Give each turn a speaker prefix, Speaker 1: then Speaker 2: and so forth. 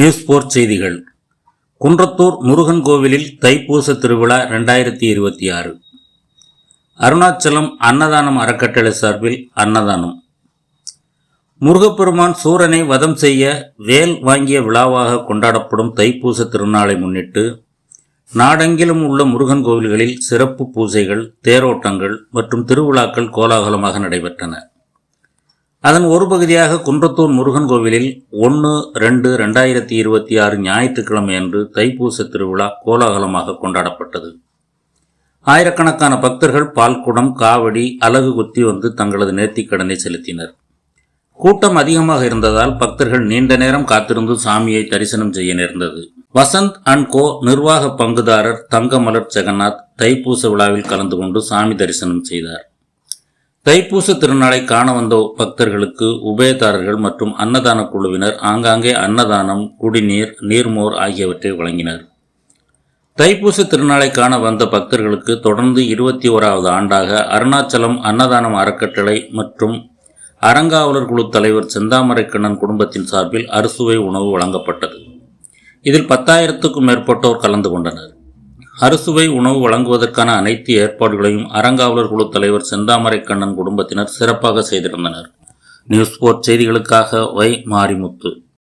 Speaker 1: News 4 செய்திகள். குன்றத்தூர் முருகன் கோவிலில் தைப்பூச திருவிழா 2026. அருணாச்சலம் அன்னதானம் அறக்கட்டளை சார்பில் அன்னதானம். முருகப்பெருமான் சூரனை வதம் செய்ய வேல் வாங்கிய விழாவாக கொண்டாடப்படும் தைப்பூச திருநாளை முன்னிட்டு நாடெங்கிலும் உள்ள முருகன் கோவில்களில் சிறப்பு பூஜைகள், தேரோட்டங்கள் மற்றும் திருவிழாக்கள் கோலாகலமாக நடைபெற்றன. அதன் ஒரு பகுதியாக குன்றத்தூர் முருகன் கோவிலில் 1/2/2026 ஞாயிற்றுக்கிழமை அன்று தைப்பூச திருவிழா கோலாகலமாக கொண்டாடப்பட்டது. ஆயிரக்கணக்கான பக்தர்கள் பால்குடம், காவடி, அலகு குத்தி வந்து தங்களது நேர்த்திக்கடனை செலுத்தினர். கூட்டம் அதிகமாக இருந்ததால் பக்தர்கள் நீண்ட நேரம் காத்திருந்து சாமியை தரிசனம் செய்ய நேர்ந்தது. வசந்த் அண்ட் கோ நிர்வாக பங்குதாரர் தங்கமலர் ஜெகநாத் தைப்பூச விழாவில் கலந்து கொண்டு சாமி தரிசனம் செய்தார். தைப்பூச திருநாளை காண வந்த பக்தர்களுக்கு உபயதாரர்கள் மற்றும் அன்னதான குழுவினர் ஆங்காங்கே அன்னதானம், குடிநீர், நீர்மோர் ஆகியவற்றை வழங்கினர். தைப்பூச திருநாளை காண வந்த பக்தர்களுக்கு தொடர்ந்து 21வது ஆண்டாக அருணாச்சலம் அன்னதானம் அறக்கட்டளை மற்றும் அறங்காவலர் குழு தலைவர் செந்தாமரைக்கண்ணன் குடும்பத்தின் சார்பில் அறுசுவை உணவு வழங்கப்பட்டது. இதில் 10,000க்கும் மேற்பட்டோர் கலந்து கொண்டனர். அறுசுவை உணவு வழங்குவதற்கான அனைத்து ஏற்பாடுகளையும் அறங்காவலர் குழு தலைவர் செந்தாமரைக்கண்ணன் குடும்பத்தினர் சிறப்பாக செய்திருந்தனர். நியூஸ் 4 செய்திகளுக்காக வை மாரிமுத்து.